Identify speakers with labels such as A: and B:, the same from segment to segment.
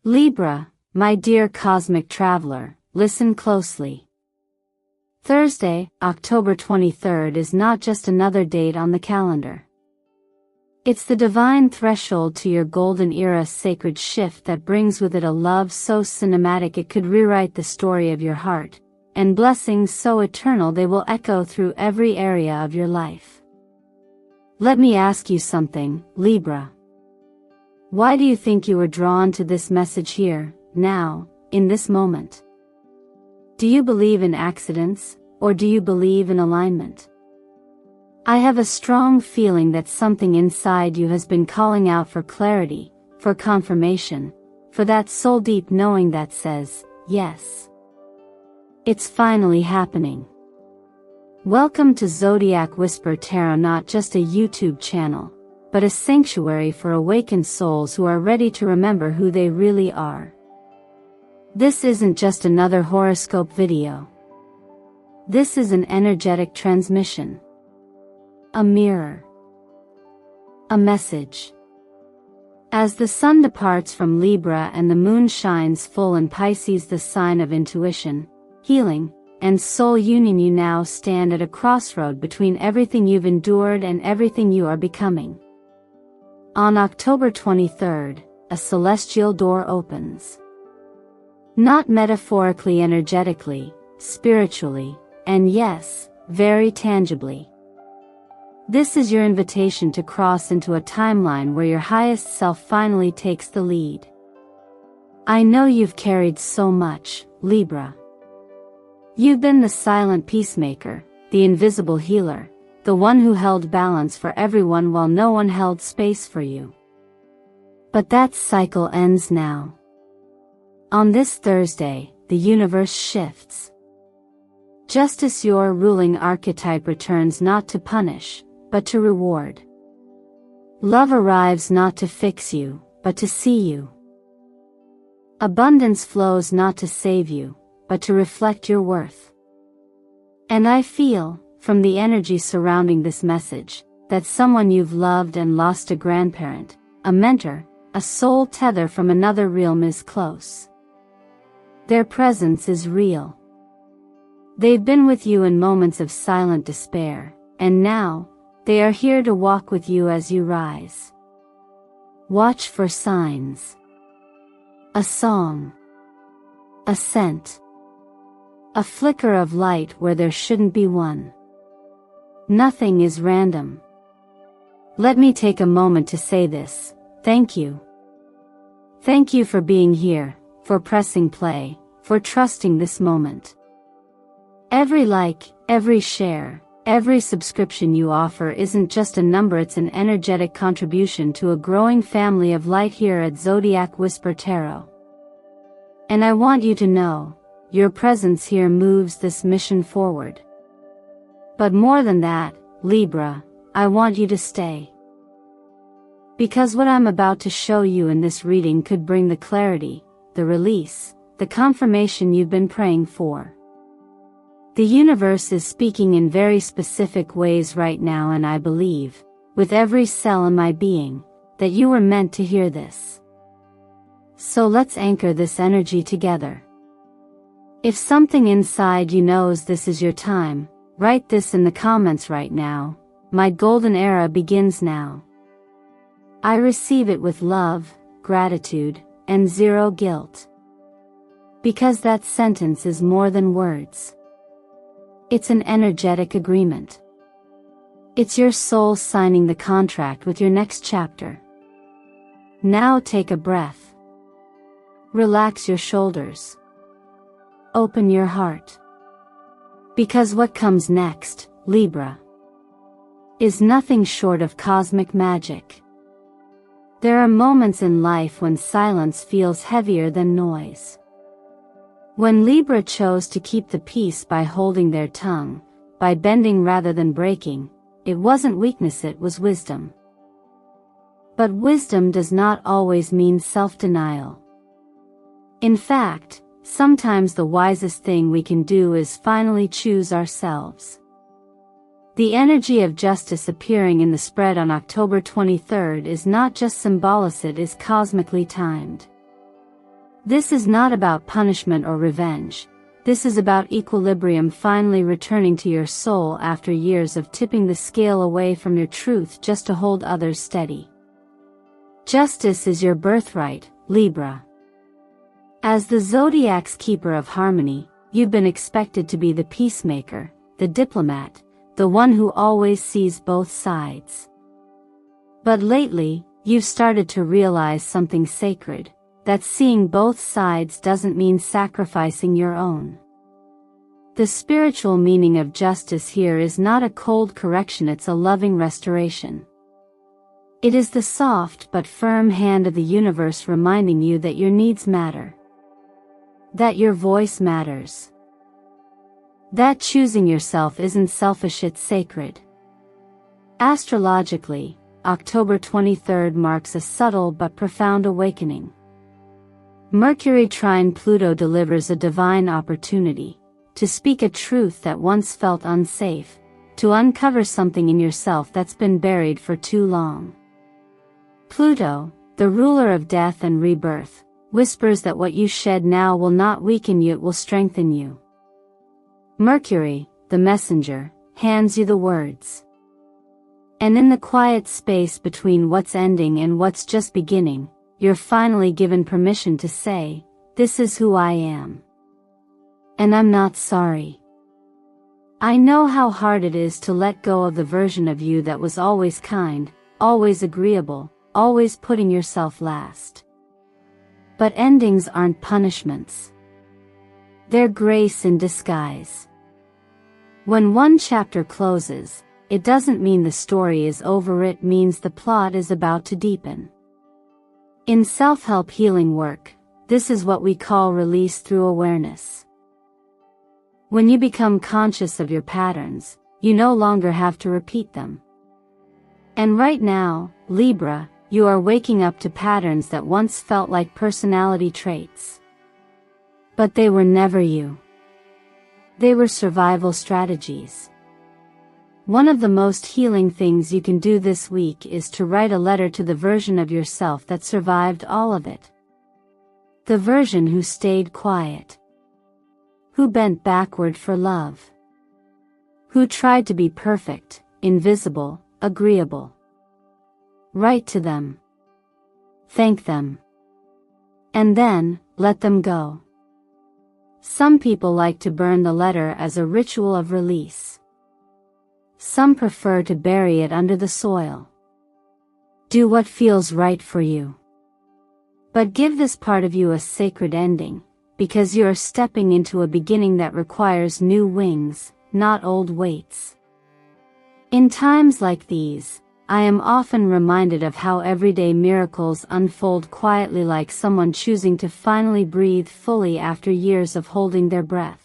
A: Libra, my dear cosmic traveler, listen closely. Thursday, October 23rd is not just another date on the calendar. It's the divine threshold to your golden era sacred shift that brings with it a love so cinematic it could rewrite the story of your heart, and blessings so eternal they will echo through every area of your life. Let me ask you something, Libra. Why do you think you were drawn to this message here, now, in this moment? Do you believe in accidents, or do you believe in alignment? I have a strong feeling that something inside you has been calling out for clarity, for confirmation, for that soul-deep knowing that says, yes. It's finally happening. Welcome to Zodiac Whisper Tarot, not just a YouTube channel, but a sanctuary for awakened souls who are ready to remember who they really are. This isn't just another horoscope video. This is an energetic transmission. A mirror. A message. As the sun departs from Libra and the moon shines full in Pisces, the sign of intuition, healing, and soul union, you now stand at a crossroad between everything you've endured and everything you are becoming. On October 23rd, a celestial door opens. Not metaphorically, energetically, spiritually, and yes, very tangibly. This is your invitation to cross into a timeline where your highest self finally takes the lead. I know you've carried so much, Libra. You've been the silent peacemaker, the invisible healer, the one who held balance for everyone while no one held space for you. But that cycle ends now. On this Thursday, the universe shifts. Justice, your ruling archetype, returns not to punish, but to reward. Love arrives not to fix you, but to see you. Abundance flows not to save you, but to reflect your worth. And I feel, from the energy surrounding this message, that someone you've loved and lost, a grandparent, a mentor, a soul tether from another realm, is close. Their presence is real. They've been with you in moments of silent despair, and now, they are here to walk with you as you rise. Watch for signs. A song. A scent. A flicker of light where there shouldn't be one. Nothing is random. Let me take a moment to say this: thank you. Thank you for being here, for pressing play, for trusting this moment. Every like, every share, every subscription you offer isn't just a number, it's an energetic contribution to a growing family of light here at Zodiac Whisper Tarot. And I want you to know, your presence here moves this mission forward. But more than that, Libra, I want you to stay. Because what I'm about to show you in this reading could bring the clarity, the release, the confirmation you've been praying for. The universe is speaking in very specific ways right now, and I believe, with every cell in my being, that you were meant to hear this. So let's anchor this energy together. If something inside you knows this is your time, write this in the comments right now: my golden era begins now. I receive it with love, gratitude, and zero guilt. Because that sentence is more than words. It's an energetic agreement. It's your soul signing the contract with your next chapter. Now take a breath. Relax your shoulders. Open your heart. Because what comes next, Libra, is nothing short of cosmic magic. There are moments in life when silence feels heavier than noise. When Libra chose to keep the peace by holding their tongue, by bending rather than breaking, it wasn't weakness, it was wisdom. But wisdom does not always mean self-denial. In fact, sometimes the wisest thing we can do is finally choose ourselves. The energy of justice appearing in the spread on October 23rd is not just symbolic, it is cosmically timed. This is not about punishment or revenge. This is about equilibrium finally returning to your soul after years of tipping the scale away from your truth just to hold others steady. Justice is your birthright, Libra. As the zodiac's keeper of harmony, you've been expected to be the peacemaker, the diplomat, the one who always sees both sides. But lately, you've started to realize something sacred, that seeing both sides doesn't mean sacrificing your own. The spiritual meaning of justice here is not a cold correction, it's a loving restoration. It is the soft but firm hand of the universe reminding you that your needs matter. That your voice matters. That choosing yourself isn't selfish, it's sacred. Astrologically, October 23rd marks a subtle but profound awakening. Mercury trine Pluto delivers a divine opportunity to speak a truth that once felt unsafe, to uncover something in yourself that's been buried for too long. Pluto, the ruler of death and rebirth, whispers that what you shed now will not weaken you, it will strengthen you. Mercury, the messenger, hands you the words. And in the quiet space between what's ending and what's just beginning, you're finally given permission to say, "This is who I am. And I'm not sorry." I know how hard it is to let go of the version of you that was always kind, always agreeable, always putting yourself last. But endings aren't punishments. They're grace in disguise. When one chapter closes, it doesn't mean the story is over, it means the plot is about to deepen. In self-help healing work, this is what we call release through awareness. When you become conscious of your patterns, you no longer have to repeat them. And right now, Libra, you are waking up to patterns that once felt like personality traits. But they were never you. They were survival strategies. One of the most healing things you can do this week is to write a letter to the version of yourself that survived all of it. The version who stayed quiet. Who bent backward for love. Who tried to be perfect, invisible, agreeable. Write to them. Thank them. And then, let them go. Some people like to burn the letter as a ritual of release. Some prefer to bury it under the soil. Do what feels right for you. But give this part of you a sacred ending, because you are stepping into a beginning that requires new wings, not old weights. In times like these, I am often reminded of how everyday miracles unfold quietly, like someone choosing to finally breathe fully after years of holding their breath.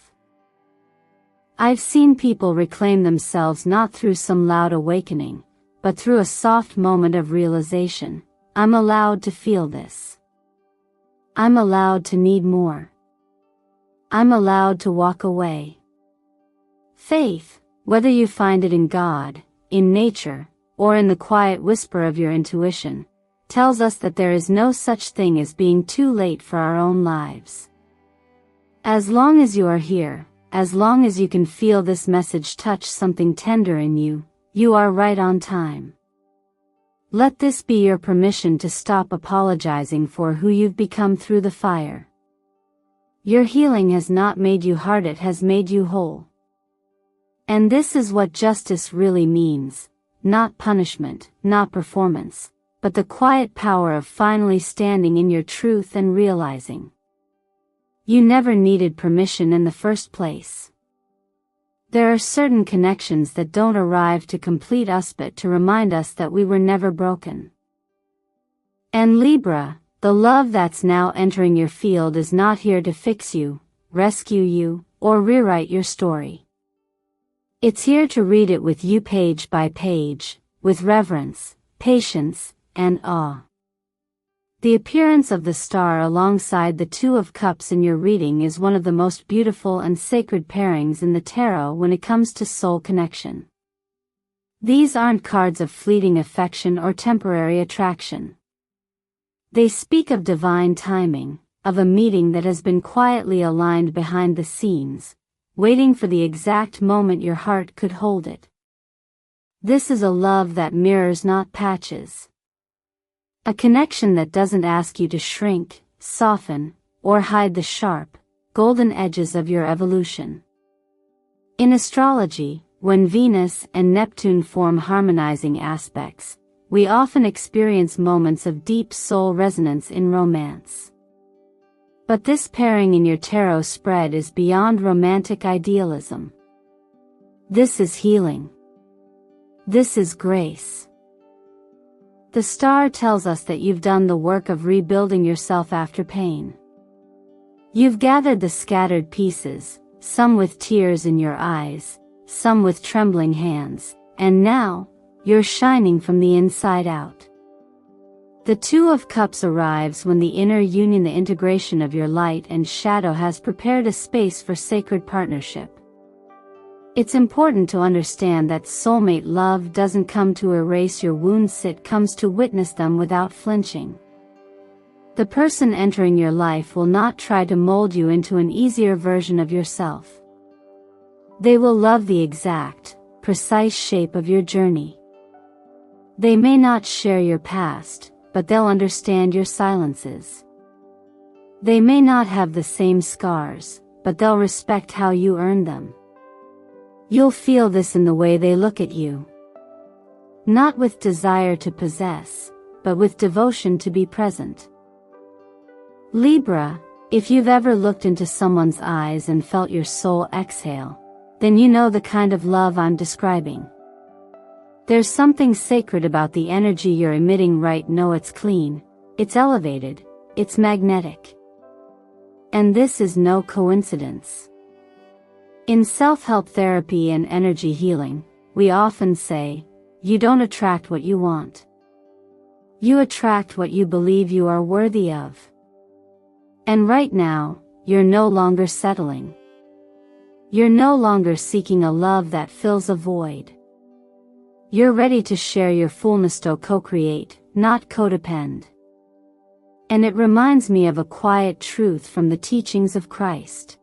A: I've seen people reclaim themselves not through some loud awakening, but through a soft moment of realization. I'm allowed to feel this. I'm allowed to need more. I'm allowed to walk away. Faith, whether you find it in God, in nature, or in the quiet whisper of your intuition, tells us that there is no such thing as being too late for our own lives. As long as you are here, as long as you can feel this message touch something tender in you, you are right on time. Let this be your permission to stop apologizing for who you've become through the fire. Your healing has not made you hard, it has made you whole. And this is what justice really means, not punishment, not performance, but the quiet power of finally standing in your truth and realizing you never needed permission in the first place. There are certain connections that don't arrive to complete us but to remind us that we were never broken. And Libra, the love that's now entering your field is not here to fix you, rescue you, or rewrite your story. It's here to read it with you page by page, with reverence, patience, and awe. The appearance of the star alongside the Two of Cups in your reading is one of the most beautiful and sacred pairings in the tarot when it comes to soul connection. These aren't cards of fleeting affection or temporary attraction. They speak of divine timing, of a meeting that has been quietly aligned behind the scenes, waiting for the exact moment your heart could hold it. This is a love that mirrors, not patches. A connection that doesn't ask you to shrink, soften, or hide the sharp, golden edges of your evolution. In astrology, when Venus and Neptune form harmonizing aspects, we often experience moments of deep soul resonance in romance. But this pairing in your tarot spread is beyond romantic idealism. This is healing. This is grace. The star tells us that you've done the work of rebuilding yourself after pain. You've gathered the scattered pieces, some with tears in your eyes, some with trembling hands, and now, you're shining from the inside out. The Two of Cups arrives when the inner union, the integration of your light and shadow, has prepared a space for sacred partnership. It's important to understand that soulmate love doesn't come to erase your wounds, it comes to witness them without flinching. The person entering your life will not try to mold you into an easier version of yourself. They will love the exact, precise shape of your journey. They may not share your past, but they'll understand your silences. They may not have the same scars, but they'll respect how you earned them. You'll feel this in the way they look at you. Not with desire to possess, but with devotion to be present. Libra, if you've ever looked into someone's eyes and felt your soul exhale, then you know the kind of love I'm describing. There's something sacred about the energy you're emitting right now. It's clean, it's elevated, it's magnetic. And this is no coincidence. In self-help therapy and energy healing, we often say, you don't attract what you want. You attract what you believe you are worthy of. And right now, you're no longer settling. You're no longer seeking a love that fills a void. You're ready to share your fullness, to co-create, not codepend. And it reminds me of a quiet truth from the teachings of Christ.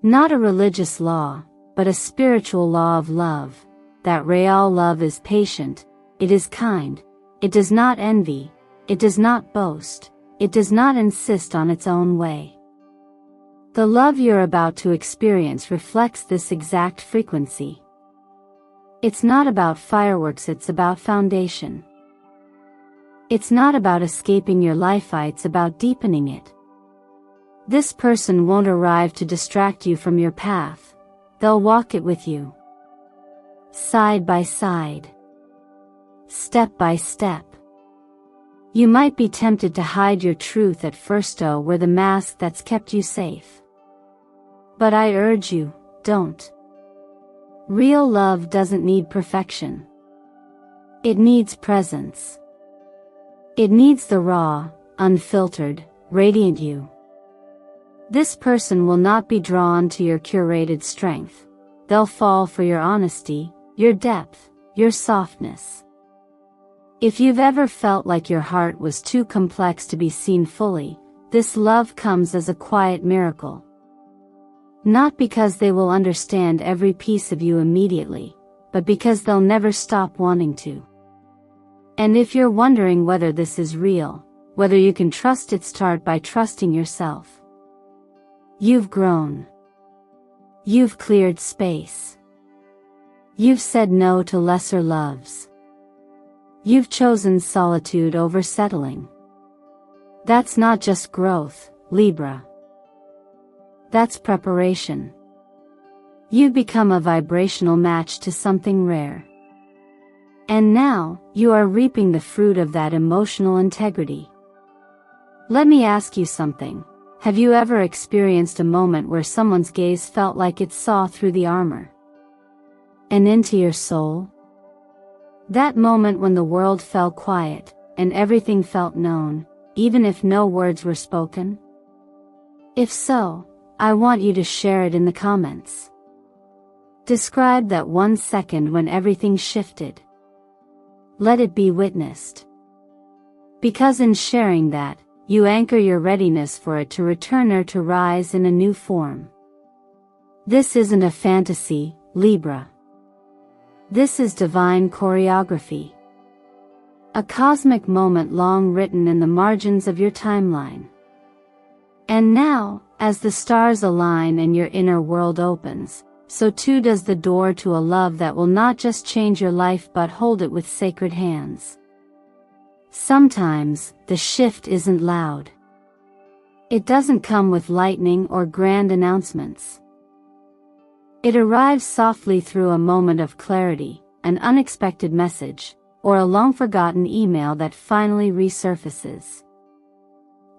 A: Not a religious law, but a spiritual law of love, that real love is patient, it is kind, it does not envy, it does not boast, it does not insist on its own way. The love you're about to experience reflects this exact frequency. It's not about fireworks, it's about foundation. It's not about escaping your life, it's about deepening it. This person won't arrive to distract you from your path, they'll walk it with you. Side by side. Step by step. You might be tempted to hide your truth at first, wear the mask that's kept you safe. But I urge you, don't. Real love doesn't need perfection. It needs presence. It needs the raw, unfiltered, radiant you. This person will not be drawn to your curated strength. They'll fall for your honesty, your depth, your softness. If you've ever felt like your heart was too complex to be seen fully, this love comes as a quiet miracle. Not because they will understand every piece of you immediately, but because they'll never stop wanting to. And if you're wondering whether this is real, whether you can trust it, start by trusting yourself. You've grown. You've cleared space. You've said no to lesser loves. You've chosen solitude over settling. That's not just growth, Libra. That's preparation. You've become a vibrational match to something rare. And now, you are reaping the fruit of that emotional integrity. Let me ask you something. Have you ever experienced a moment where someone's gaze felt like it saw through the armor and into your soul? That moment when the world fell quiet, and everything felt known, even if no words were spoken? If so, I want you to share it in the comments. Describe that 1 second when everything shifted. Let it be witnessed. Because in sharing that, you anchor your readiness for it to return or to rise in a new form. This isn't a fantasy, Libra. This is divine choreography. A cosmic moment long written in the margins of your timeline. And now, as the stars align and your inner world opens, so too does the door to a love that will not just change your life but hold it with sacred hands. Sometimes, the shift isn't loud. It doesn't come with lightning or grand announcements. It arrives softly through a moment of clarity, an unexpected message, or a long-forgotten email that finally resurfaces.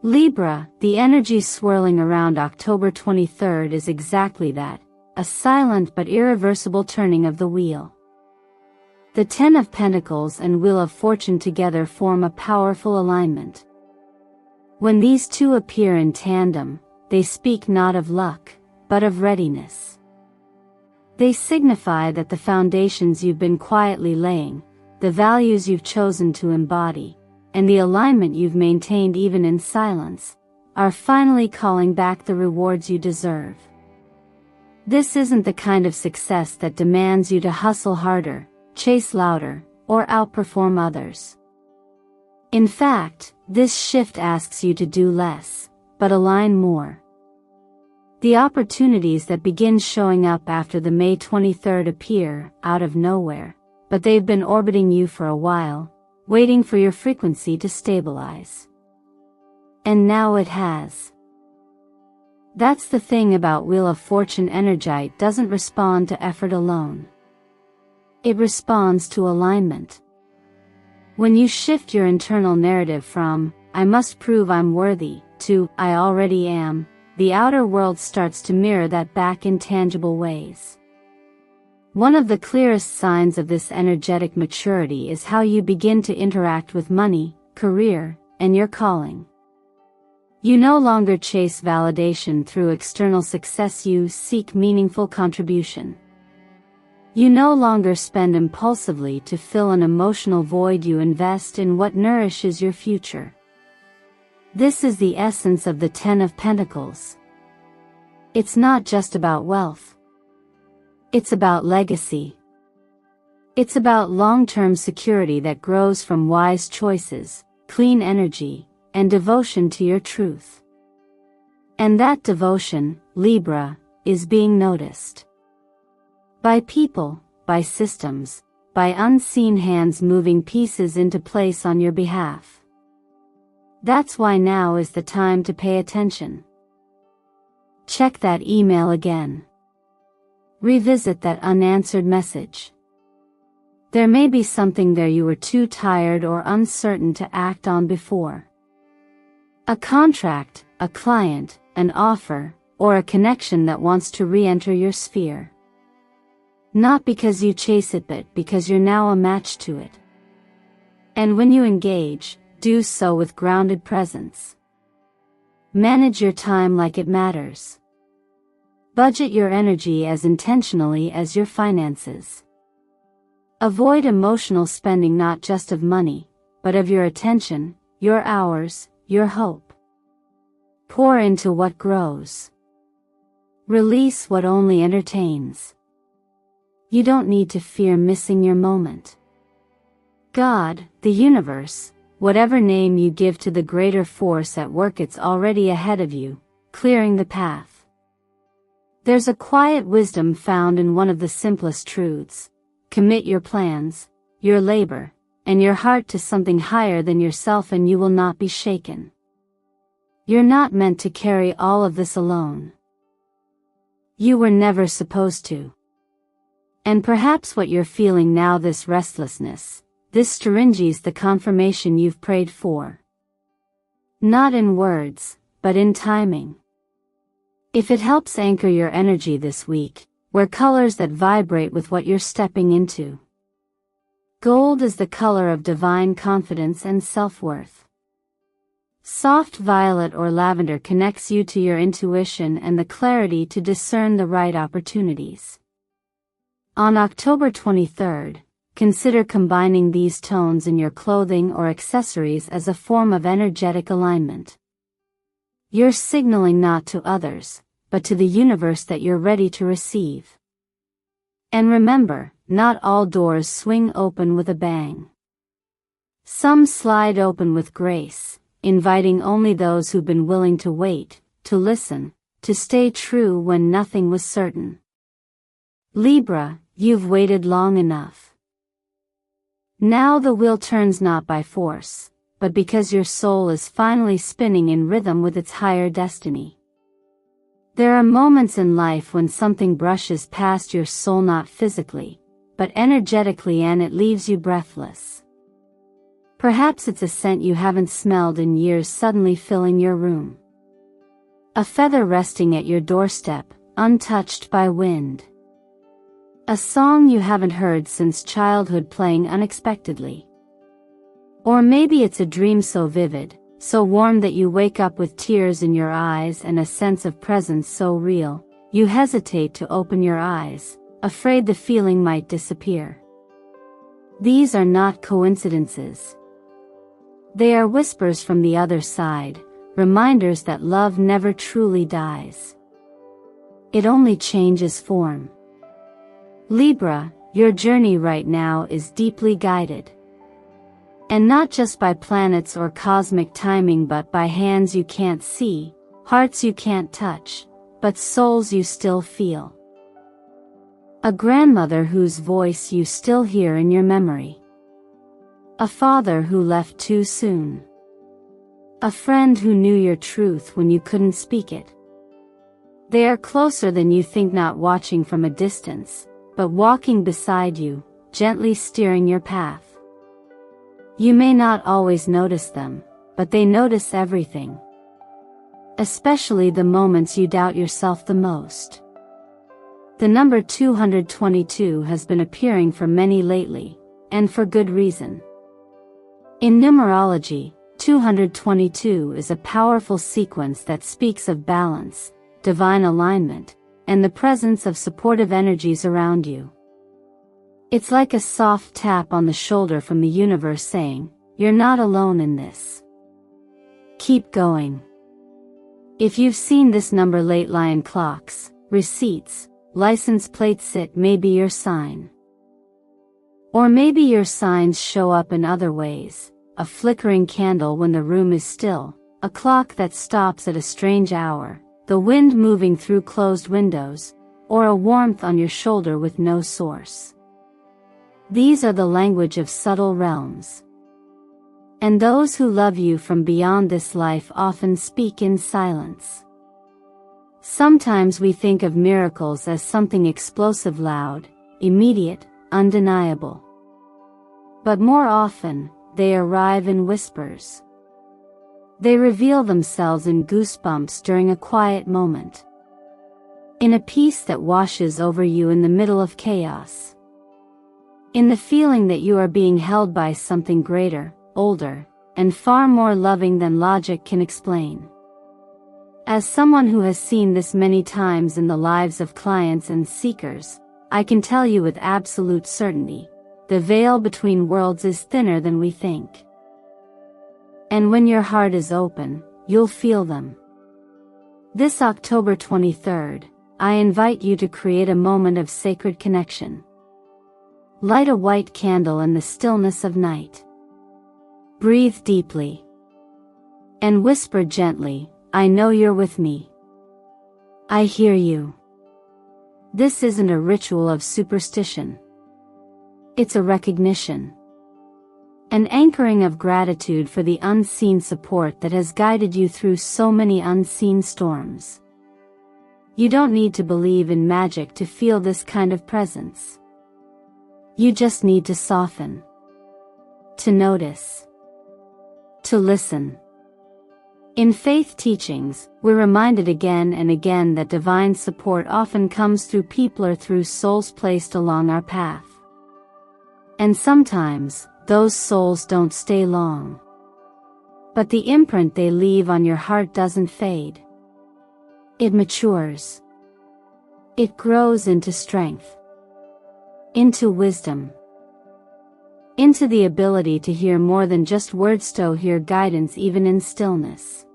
A: Libra, the energy swirling around October 23rd is exactly that, a silent but irreversible turning of the wheel. The Ten of Pentacles and Wheel of Fortune together form a powerful alignment. When these two appear in tandem, they speak not of luck, but of readiness. They signify that the foundations you've been quietly laying, the values you've chosen to embody, and the alignment you've maintained even in silence, are finally calling back the rewards you deserve. This isn't the kind of success that demands you to hustle harder, chase louder, or outperform others. In fact, this shift asks you to do less, but align more. The opportunities that begin showing up after the May 23rd appear out of nowhere, but they've been orbiting you for a while, waiting for your frequency to stabilize. And now it has. That's the thing about Wheel of Fortune energy, it doesn't respond to effort alone. It responds to alignment. When you shift your internal narrative from, "I must prove I'm worthy," to, "I already am," the outer world starts to mirror that back in tangible ways. One of the clearest signs of this energetic maturity is how you begin to interact with money, career, and your calling. You no longer chase validation through external success, you seek meaningful contribution. You no longer spend impulsively to fill an emotional void, you invest in what nourishes your future. This is the essence of the Ten of Pentacles. It's not just about wealth. It's about legacy. It's about long-term security that grows from wise choices, clean energy, and devotion to your truth. And that devotion, Libra, is being noticed. By people, by systems, by unseen hands moving pieces into place on your behalf. That's why now is the time to pay attention. Check that email again. Revisit that unanswered message. There may be something there you were too tired or uncertain to act on before. A contract, a client, an offer, or a connection that wants to re-enter your sphere. Not because you chase it, but because you're now a match to it. And when you engage, do so with grounded presence. Manage your time like it matters. Budget your energy as intentionally as your finances. Avoid emotional spending, not just of money, but of your attention, your hours, your hope. Pour into what grows. Release what only entertains. You don't need to fear missing your moment. God, the universe, whatever name you give to the greater force at work, it's already ahead of you, clearing the path. There's a quiet wisdom found in one of the simplest truths. Commit your plans, your labor, and your heart to something higher than yourself and you will not be shaken. You're not meant to carry all of this alone. You were never supposed to. And perhaps what you're feeling now, this restlessness, this stringy's the confirmation you've prayed for. Not in words, but in timing. If it helps anchor your energy this week, wear colors that vibrate with what you're stepping into. Gold is the color of divine confidence and self-worth. Soft violet or lavender connects you to your intuition and the clarity to discern the right opportunities. On October 23rd, consider combining these tones in your clothing or accessories as a form of energetic alignment. You're signaling not to others, but to the universe that you're ready to receive. And remember, not all doors swing open with a bang. Some slide open with grace, inviting only those who've been willing to wait, to listen, to stay true when nothing was certain. Libra, you've waited long enough. Now the wheel turns not by force, but because your soul is finally spinning in rhythm with its higher destiny. There are moments in life when something brushes past your soul, not physically, but energetically, and it leaves you breathless. Perhaps it's a scent you haven't smelled in years suddenly filling your room. A feather resting at your doorstep, untouched by wind. A song you haven't heard since childhood playing unexpectedly. Or maybe it's a dream so vivid, so warm that you wake up with tears in your eyes and a sense of presence so real, you hesitate to open your eyes, afraid the feeling might disappear. These are not coincidences. They are whispers from the other side, reminders that love never truly dies. It only changes form. Libra, your journey right now is deeply guided. And not just by planets or cosmic timing, but by hands you can't see, hearts you can't touch, but souls you still feel. A grandmother whose voice you still hear in your memory. A father who left too soon. A friend who knew your truth when you couldn't speak it. They are closer than you think, not watching from a distance, but walking beside you, gently steering your path. You may not always notice them, but they notice everything. Especially the moments you doubt yourself the most. The number 222 has been appearing for many lately, and for good reason. In numerology, 222 is a powerful sequence that speaks of balance, divine alignment, and the presence of supportive energies around you. It's like a soft tap on the shoulder from the universe saying, "You're not alone in this. Keep going." If you've seen this number lately in clocks, receipts, license plates, it may be your sign. Or maybe your signs show up in other ways: a flickering candle when the room is still, a clock that stops at a strange hour, the wind moving through closed windows, or a warmth on your shoulder with no source. These are the language of subtle realms. And those who love you from beyond this life often speak in silence. Sometimes we think of miracles as something explosive, loud, immediate, undeniable. But more often, they arrive in whispers. They reveal themselves in goosebumps during a quiet moment. In a peace that washes over you in the middle of chaos. In the feeling that you are being held by something greater, older, and far more loving than logic can explain. As someone who has seen this many times in the lives of clients and seekers, I can tell you with absolute certainty, the veil between worlds is thinner than we think. And when your heart is open, you'll feel them. This October 23rd, I invite you to create a moment of sacred connection. Light a white candle in the stillness of night. Breathe deeply. And whisper gently, "I know you're with me. I hear you." This isn't a ritual of superstition. It's a recognition. An anchoring of gratitude for the unseen support that has guided you through so many unseen storms. You don't need to believe in magic to feel this kind of presence. You just need to soften. To notice. To listen. In faith teachings, we're reminded again and again that divine support often comes through people or through souls placed along our path. And sometimes, those souls don't stay long. But the imprint they leave on your heart doesn't fade. It matures. It grows into strength. Into wisdom. Into the ability to hear more than just words, to hear guidance even in stillness.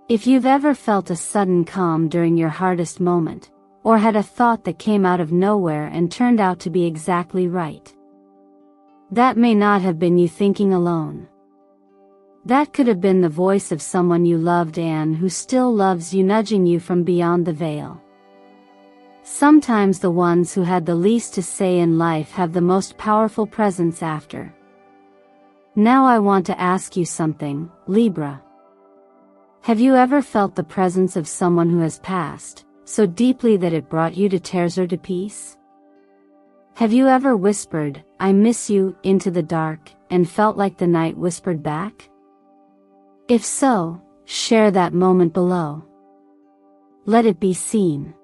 A: If you've ever felt a sudden calm during your hardest moment, or had a thought that came out of nowhere and turned out to be exactly right, that may not have been you thinking alone. That could have been the voice of someone you loved and who still loves you, nudging you from beyond the veil. Sometimes the ones who had the least to say in life have the most powerful presence after. Now I want to ask you something, Libra. Have you ever felt the presence of someone who has passed, so deeply that it brought you to tears or to peace? Have you ever whispered, "I miss you," into the dark, and felt like the night whispered back? If so, share that moment below. Let it be seen.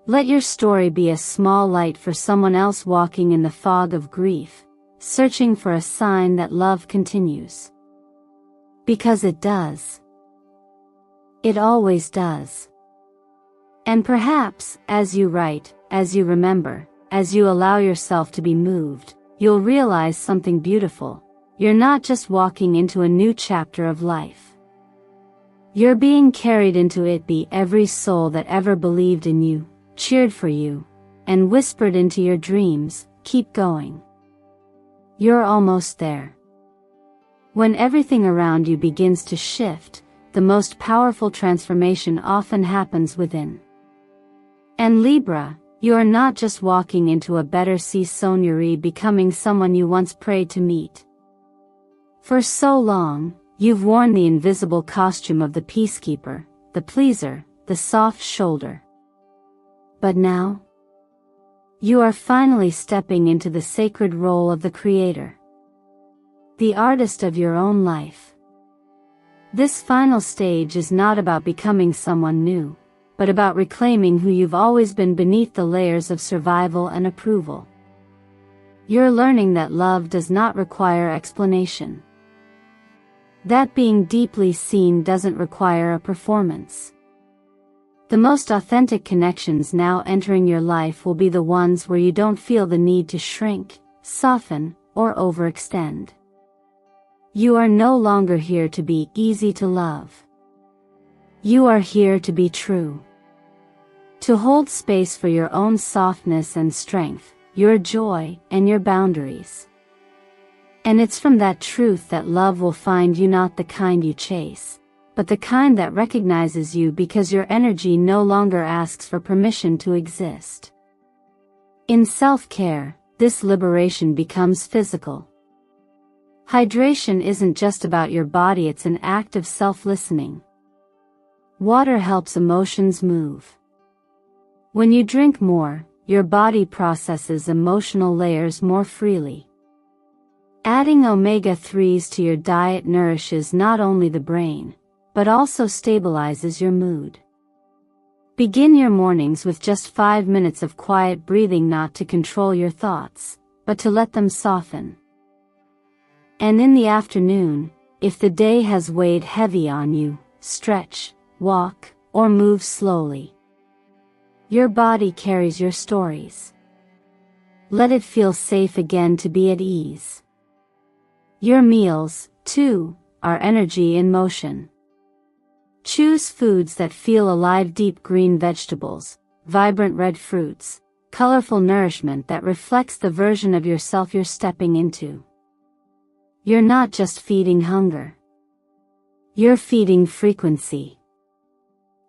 A: Let your story be a small light for someone else walking in the fog of grief, searching for a sign that love continues. Because it does. It always does. And perhaps, as you write, as you remember, as you allow yourself to be moved, you'll realize something beautiful. You're not just walking into a new chapter of life. You're being carried into it by every soul that ever believed in you, cheered for you, and whispered into your dreams, "Keep going. You're almost there." When everything around you begins to shift, the most powerful transformation often happens within. And Libra, you are not just walking into a better season, you're becoming someone you once prayed to meet. For so long, you've worn the invisible costume of the peacekeeper, the pleaser, the soft shoulder. But now, you are finally stepping into the sacred role of the creator, the artist of your own life. This final stage is not about becoming someone new, but about reclaiming who you've always been beneath the layers of survival and approval. You're learning that love does not require explanation. That being deeply seen doesn't require a performance. The most authentic connections now entering your life will be the ones where you don't feel the need to shrink, soften, or overextend. You are no longer here to be easy to love. You are here to be true. To hold space for your own softness and strength, your joy, and your boundaries. And it's from that truth that love will find you, not the kind you chase, but the kind that recognizes you because your energy no longer asks for permission to exist. In self-care, this liberation becomes physical. Hydration isn't just about your body, it's an act of self-listening. Water helps emotions move. When you drink more, your body processes emotional layers more freely. Adding omega-3s to your diet nourishes not only the brain, but also stabilizes your mood. Begin your mornings with just 5 minutes of quiet breathing, not to control your thoughts, but to let them soften. And in the afternoon, if the day has weighed heavy on you, stretch, walk, or move slowly. Your body carries your stories. Let it feel safe again to be at ease. Your meals, too, are energy in motion. Choose foods that feel alive: deep green vegetables, vibrant red fruits, colorful nourishment that reflects the version of yourself you're stepping into. You're not just feeding hunger. You're feeding frequency.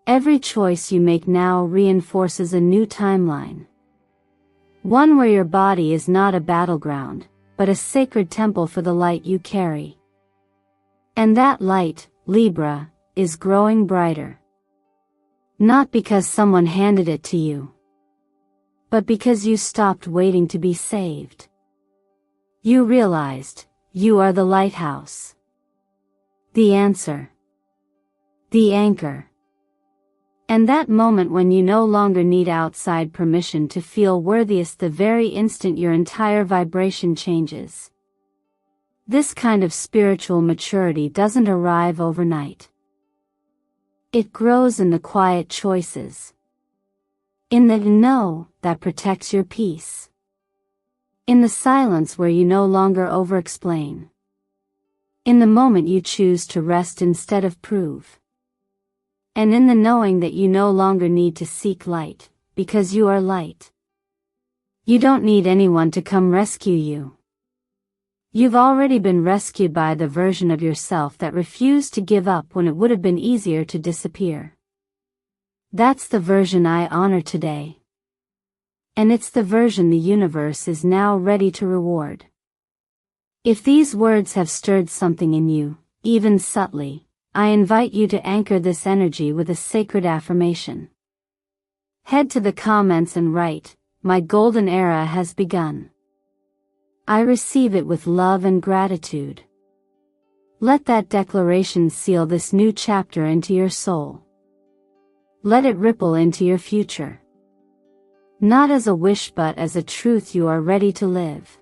A: Every choice you make now reinforces a new timeline. One where your body is not a battleground, but a sacred temple for the light you carry. And that light, Libra, is growing brighter. Not because someone handed it to you, but because you stopped waiting to be saved. You realized, you are the lighthouse. The answer. The anchor. And that moment when you no longer need outside permission to feel worthiest, the very instant your entire vibration changes. This kind of spiritual maturity doesn't arrive overnight. It grows in the quiet choices. In the no that protects your peace. In the silence where you no longer over-explain. In the moment you choose to rest instead of prove. and in the knowing that you no longer need to seek light, because you are light. You don't need anyone to come rescue you. You've already been rescued by the version of yourself that refused to give up when it would have been easier to disappear. That's the version I honor today. And it's the version the universe is now ready to reward. If these words have stirred something in you, even subtly, I invite you to anchor this energy with a sacred affirmation. Head to the comments and write, "My golden era has begun." I receive it with love and gratitude. Let that declaration seal this new chapter into your soul. Let it ripple into your future. Not as a wish but as a truth you are ready to live.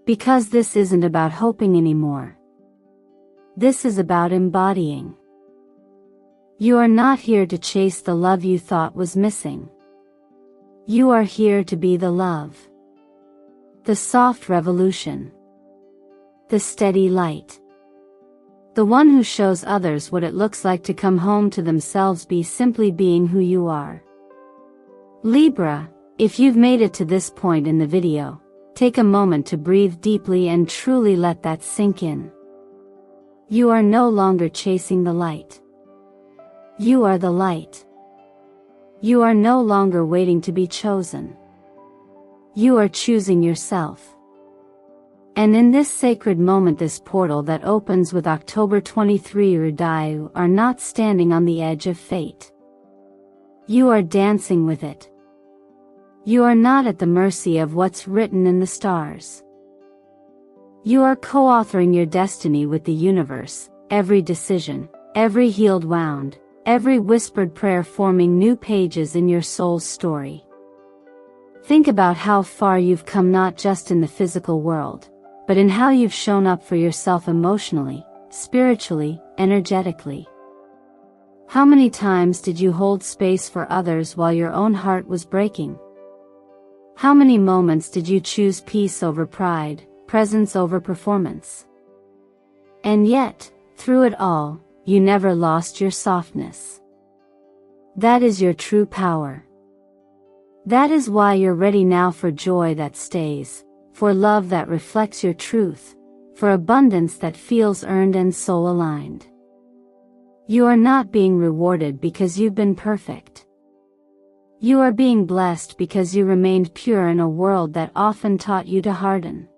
A: Because this isn't about hoping anymore. This is about embodying. You are not here to chase the love you thought was missing. You are here to be the love. The soft revolution. The steady light. The one who shows others what it looks like to come home to themselves by simply being who you are. Libra, if you've made it to this point in the video, take a moment to breathe deeply and truly let that sink in. You are no longer chasing the light. You are the light. You are no longer waiting to be chosen. You are choosing yourself. And in this sacred moment, this portal that opens with October 23, you are not standing on the edge of fate. You are dancing with it. You are not at the mercy of what's written in the stars. You are co-authoring your destiny with the universe, every decision, every healed wound, every whispered prayer forming new pages in your soul's story. Think about how far you've come, not just in the physical world, but in how you've shown up for yourself emotionally, spiritually, energetically. How many times did you hold space for others while your own heart was breaking? How many moments did you choose peace over pride, presence over performance? And yet, through it all, you never lost your softness. That is your true power. That is why you're ready now for joy that stays, for love that reflects your truth, for abundance that feels earned and soul aligned. You are not being rewarded because you've been perfect. You are being blessed because you remained pure in a world that often taught you to harden.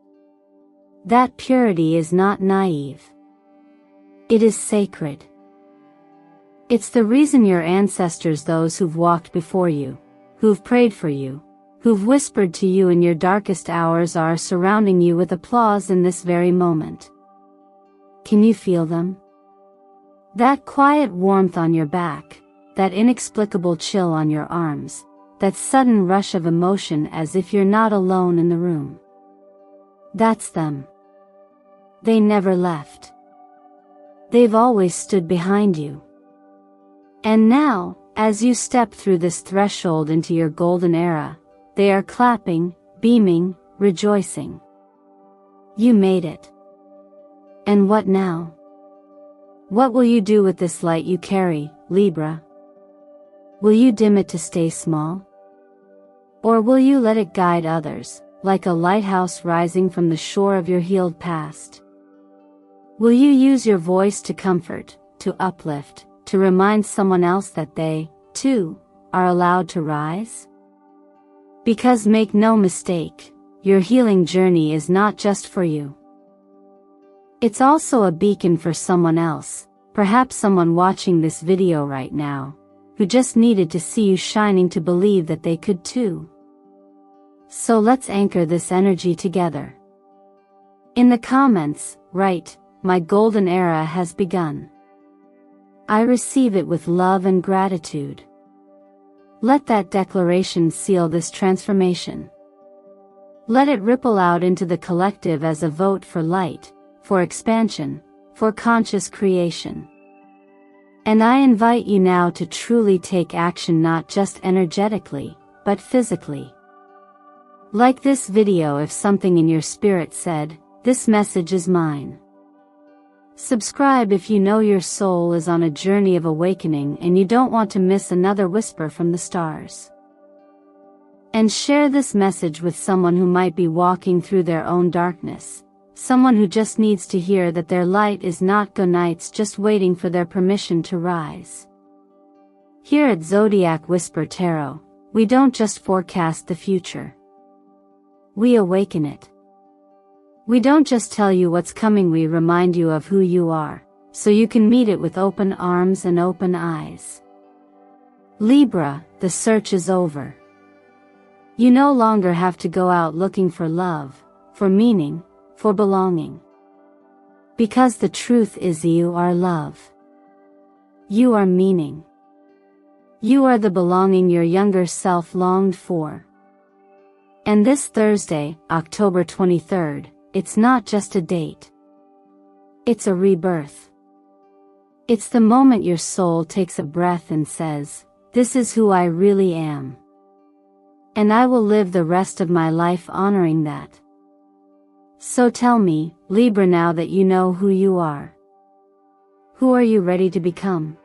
A: That purity is not naive. It is sacred. It's the reason your ancestors, those who've walked before you, who've prayed for you, who've whispered to you in your darkest hours, are surrounding you with applause in this very moment. Can you feel them? That quiet warmth on your back, that inexplicable chill on your arms, that sudden rush of emotion as if you're not alone in the room. That's them. They never left. They've always stood behind you. And now, as you step through this threshold into your golden era, they are clapping, beaming, rejoicing. You made it. And what now? What will you do with this light you carry, Libra? Will you dim it to stay small? Or will you let it guide others, like a lighthouse rising from the shore of your healed past? Will you use your voice to comfort, to uplift, to remind someone else that they, too, are allowed to rise? Because make no mistake, your healing journey is not just for you. It's also a beacon for someone else, perhaps someone watching this video right now, who just needed to see you shining to believe that they could too. So let's anchor this energy together. In the comments, write, "My golden era has begun." I receive it with love and gratitude. Let that declaration seal this transformation. Let it ripple out into the collective as a vote for light, for expansion, for conscious creation. And I invite you now to truly take action, not just energetically, but physically. Like this video if something in your spirit said, "This message is mine." Subscribe if you know your soul is on a journey of awakening and you don't want to miss another whisper from the stars. And share this message with someone who might be walking through their own darkness, someone who just needs to hear that their light is not good nights just waiting for their permission to rise. Here at Zodiac Whisper Tarot, we don't just forecast the future. We awaken it. We don't just tell you what's coming, we remind you of who you are, so you can meet it with open arms and open eyes. Libra, the search is over. You no longer have to go out looking for love, for meaning, for belonging. Because the truth is you are love. You are meaning. You are the belonging your younger self longed for. And this Thursday, October 23rd, it's not just a date. It's a rebirth. It's the moment your soul takes a breath and says, "This is who I really am. And I will live the rest of my life honoring that." So tell me, Libra, now that you know who you are, who are you ready to become?